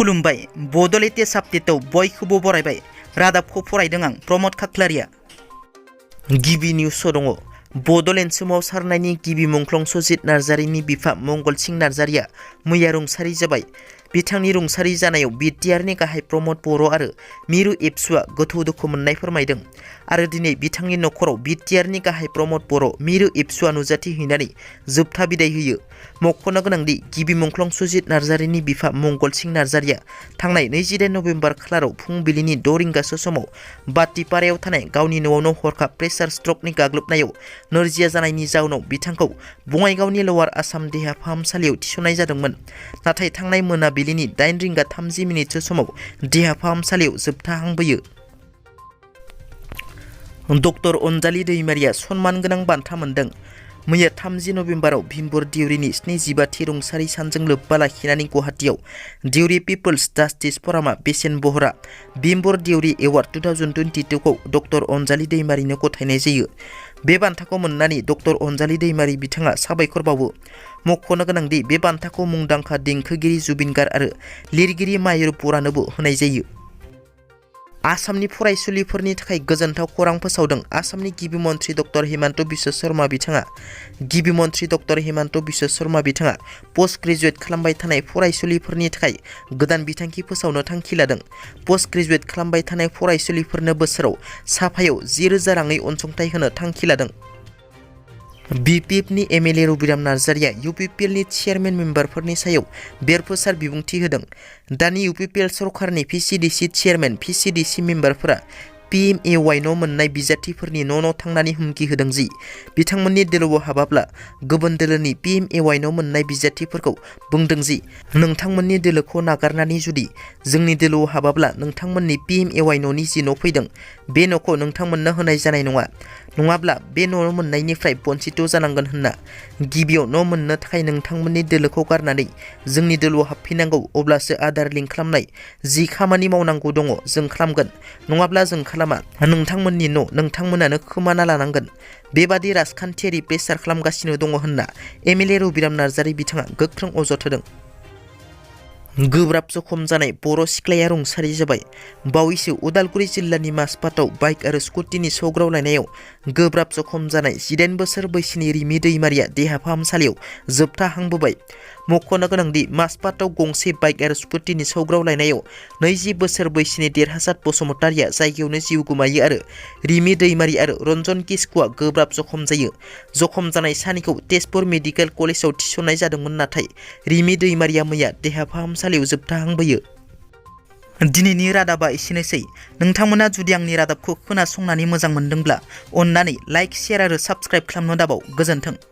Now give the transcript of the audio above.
खुलुमबाय बड' लेटेस्ट आपडेटआव बयखौबो बरायबाय रादाबखौ फरायदों आं प्रमद खाख्लारिया। गिबि निउसआव दङ बड'लेण्ड सोमावसारनायनि गिबि मुंख्लं सुजित नार्जारिनि बिफा मंगल सिंह नार्जारिया मैया रुंसारि जाबाय। बिथांनि रुंसारि जानायाव बिटिआरनि गाहाय प्रमद बर' आरो मिरु एबसुआ गोथौ दुखु मोननाय फोरमायदों आरो दिनै बिथांनि नखराव बिटिआरनि गाहाय प्रमद बर' मिरु एबसुआ नुजाथिहैनानै जोबथा बिदाय होयो। मख'नो गोनांदि गिबि मुंख्लं सुजित नार्जारिनि बिफा मंगल सिंह नार्जारिया थांनाय 28 नभेम्बर खालाराव फुंबिलिनि 6 रिंगासो समाव बाटिपारायाव थानाय गावनि न'आवनो हरखाब प्रेसार स्ट्रकनि गाग्लोबनायाव नोरजिया जानायनि जाउनाव बिथांखौ बङाइगावनि लवार आसाम देहा फाहामसालियाव थिसननाय जादोंमोन। नाथाय थांनाय मोनाबिलिनि 8 रिंगा 30 मिनिटसो समाव देहा फाहामसालियाव जोबथा हां बोयो। डक्टर अनजालि दैमारिया सनमान गोनां बान्था मोनदों। मैया 30 नभेम्बराव भीमबर देउरिनि 75थि रुंसारि सानजों लोब्बा लाखिनानै गुवाहाटीआव देउरि पिपल्स जास्टिस फरामा बेसेन बहरा भीमबर देउरि एवार्ड 2022 खौ डक्टर अनजालि दैमारिनो गथायनाय जायो। बे बान्थाखौ मोननानै डक्टर अनजालि दैमारि बिथाङा साबायखर बावो। मख'नो गोनांदि बे बान्थाखौ मुंदांखा देंखोगिरि जुबिन गार्ग आरो लिरगिरि मायुर बरानोबो होनाय जायो। आसामनि फरायसुलिफोरनि थाखाय गोजोनथाव खौरां फोसावदों आसामनि गिबि मन्थ्रि डक्टर हिमन्त बिश्व शर्मा बिथाङा। गिबि मन्थ्रि डक्टर हिमन्त बिश्व शर्मा बिथाङा पोस्ट ग्रेजुएट खालामबाय थानाय फरायसुलिफोरनि थाखाय गोदान बिथांखि फोसावनो थांखि लादों। पोस्ट ग्रेजुएट खालामबाय थानाय फरायसुलिफोरनो बोसोराव साफायाव 10,000 राङै अनसुंथाइ होनो थांखि लादों। बिपिएफनि एमएलए रबिराम नार्जारिया इउपिपिएलनि चेयारमेन मेम्बारफोरनि सायाव बेरफोसार बिबुंथि होदों। दानि इउपिपिएल सरकारनि पिसिडिसि चेयारमेन पिसिडिसि मेम्बारफोरा पिएमएवाइ न' मोननाय बिजाथिफोरनि न' थांनानै हुमखि होदों जि बिथांमोननि दोलोआव हाबाब्ला गुबुन दोलोनि पिएमएवाइ न' मोननाय बिजाथिफोरखौ बुंदों जि नोंथांमोननि दोलोखौ नागारनानै जुदि जोंनि दोलोआव हाबाब्ला नोंथांमोननि पिएमएवाइ न'नि जि न' फैदों बे न'खौ नोंथांमोननो होनाय जानाय नङा, नङाब्ला बे न' मोननायनिफ्राय बन्सित जानांगोन होनना। गिबियाव न' मोननो थाखाय नोंथांमोननि दोलोखौ गारनानै जोंनि दोलोआव हाबफैनांगौ, अब्लासो आदार लिंक खालामनाय जि खामानि मावनांगौ दङ जों खालामगोन, नङाब्ला जों खालामा। नोंथांमोननि न' नोंथांमोनानो खोमाना लानांगोन। बेबादि राजखान्थियारि प्रेसार खालामगासिनो दङ होनना एमएलए रबिराम नार्जारि बिथाङा गोख्रों अजद होदों। गोब्राब जखम जानाय बर' सिख्लाया रुंसारि जाबाय। बावैसो उदालगुरि जिल्लानि माजबाटआव बाइक आरो स्कुटिनि सौग्रावलायनायाव गोब्राब जखम जानाय 18 बोसोर बैसोनि रिमि दैमारिया देहा फाहामसालियाव जोबथा हां बोबाय। मख'नो गोनांदि माजबाटआव गंसे बाइक आरो स्कुटिनि सौग्रावलायनायाव 20 बोसोर बैसोनि देरहासात बसुमतारिया जायगायावनो जिउ गोमायो आरो रिमि दैमारि आरो रन्जन किस्कुआ गोब्राब जखम जायो। जखम जानाय सानैखौ तेजपुर मेडिकेल कलेजाव थिसननाय जादोंमोन, नाथाय रिमि दैमारिया मैया देहा फाहामसालियाव जोबथा हां बोयो। दिनैनि रादाबा एसेनोसै। नोंथांमोना जुदि आंनि रादाबखौ खोनासंनानै मोजां मोनदोंब्ला अन्नानै लाइक, शेयार आरो साबस्क्राइब खालामनो दाबाव। गोजोन्थों।